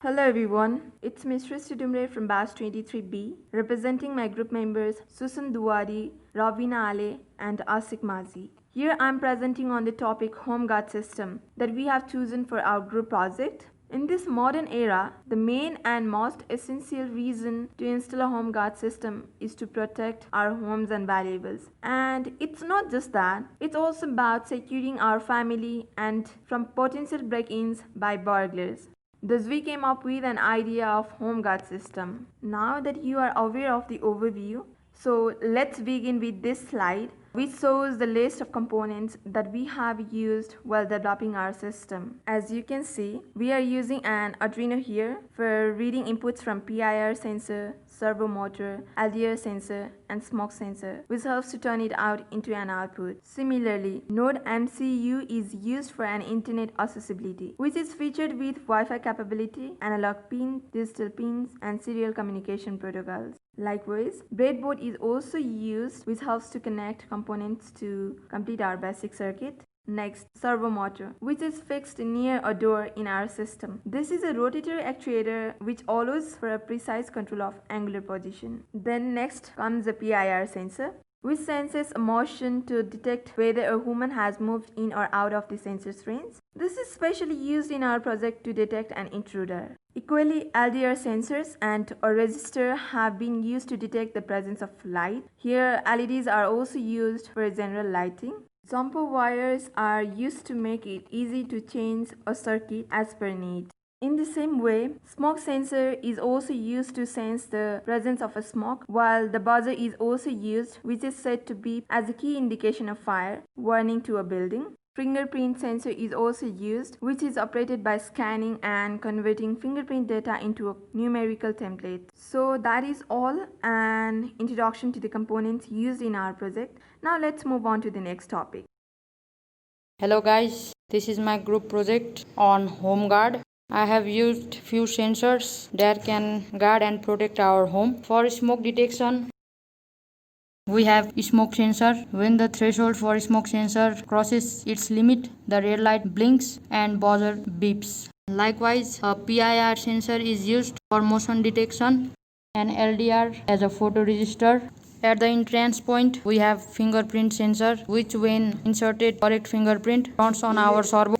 Hello everyone, it's Mistress Tudumre from Batch 23B, representing my group members Susan Duwadi, Ravina Ale, and Asik Mazi. Here I'm presenting on the topic Home Guard System that we have chosen for our group project. In this modern era, the main and most essential reason to install a home guard system is to protect our homes and valuables. And it's not just that, it's also about securing our family and from potential break-ins by burglars. Thus we came up with an idea of home guard system. Now that you are aware of the overview, so let's begin with this slide which shows the list of components that we have used while developing our system. As you can see, we are using an Arduino here for reading inputs from PIR sensor, servo motor, LDR sensor, and smoke sensor, which helps to turn it out into an output. Similarly, Node MCU is used for an internet accessibility, which is featured with Wi-Fi capability, analog pins, digital pins, and serial communication protocols. Likewise, breadboard is also used, which helps to connect components to complete our basic circuit. Next, servo motor, which is fixed near a door in our system. This is a rotatory actuator which allows for a precise control of angular position. Then next comes the PIR sensor, which senses a motion to detect whether a human has moved in or out of the sensor's range. This is specially used in our project to detect an intruder. Equally, LDR sensors and a resistor have been used to detect the presence of light. Here, LEDs are also used for general lighting. Jumper wires are used to make it easy to change a circuit as per need. In the same way, smoke sensor is also used to sense the presence of a smoke, while the buzzer is also used, which is said to beep as a key indication of fire, warning to a building. Fingerprint sensor is also used, which is operated by scanning and converting fingerprint data into a numerical template. So that is all an introduction to the components used in our project. Now let's move on to the next topic. Hello guys, this is my group project on home guard. I have used few sensors that can guard and protect our home. For smoke detection, we have smoke sensor. When the threshold for smoke sensor crosses its limit, the red light blinks and buzzer beeps. Likewise, a PIR sensor is used for motion detection and LDR as a photoregister. At the entrance point, we have fingerprint sensor, which when inserted correct fingerprint turns on our servo.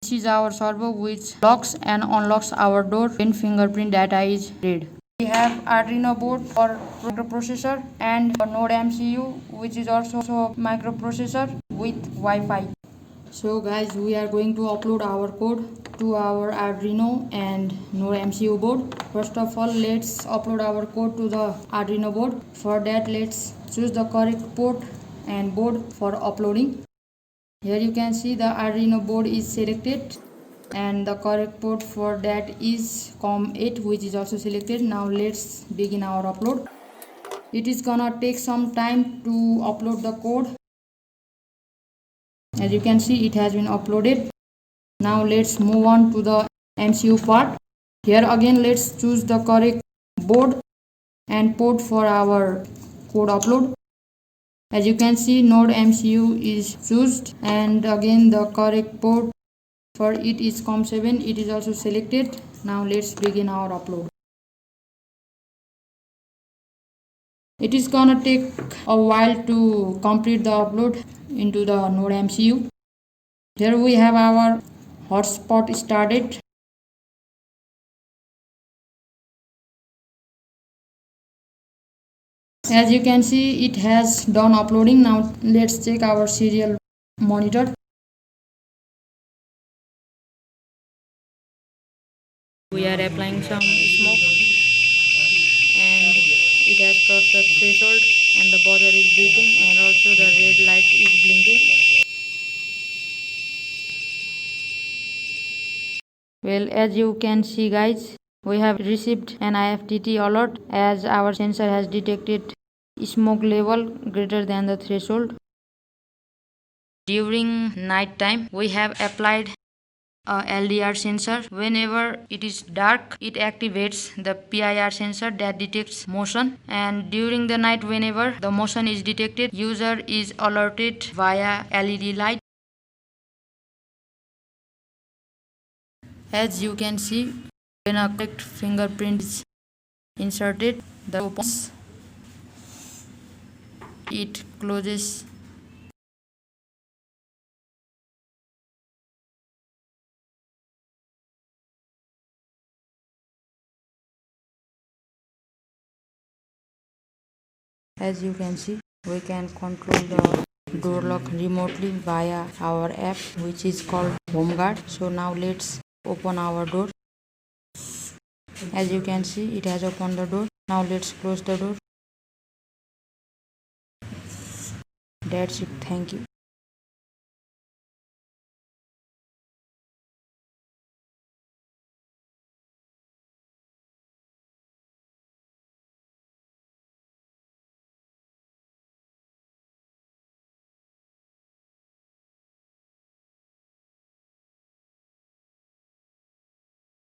This is our servo which locks and unlocks our door when fingerprint data is read. We have Arduino board for microprocessor and a Node MCU, which is also a microprocessor with Wi-Fi. So guys, we are going to upload our code to our Arduino and Node MCU board. First of all, let's upload our code to the Arduino board. For that, let's choose the correct port and board for uploading. Here you can see the Arduino board is selected and the correct port for that is COM8, which is also selected. Now let's begin our upload. It is gonna take some time to upload the code. As you can see, it has been uploaded. Now let's move on to the MCU part. Here again, let's choose the correct board and port for our code upload. As you can see, Node MCU is chosen and again the correct port for it is COM7. It is also selected. Now let's begin our upload. It is gonna take a while to complete the upload into the Node MCU. Here we have our hotspot started. As you can see, it has done uploading. Now let's check our serial monitor. We are applying some smoke and it has crossed the threshold and the buzzer is beeping and also the red light is blinking. Well, as you can see guys, we have received an IFTT alert as our sensor has detected smoke level greater than the threshold. During night time, we have applied a LDR sensor. Whenever it is dark, it activates the PIR sensor that detects motion, and during the night whenever the motion is detected, user is alerted via LED light. As you can see, When a correct fingerprint is inserted, the door opens, it closes. As you can see, we can control the door lock remotely via our app, which is called HomeGuard. So now let's open our door. As you can see, it has opened the door. Now let's close the door. That's it. Thank you.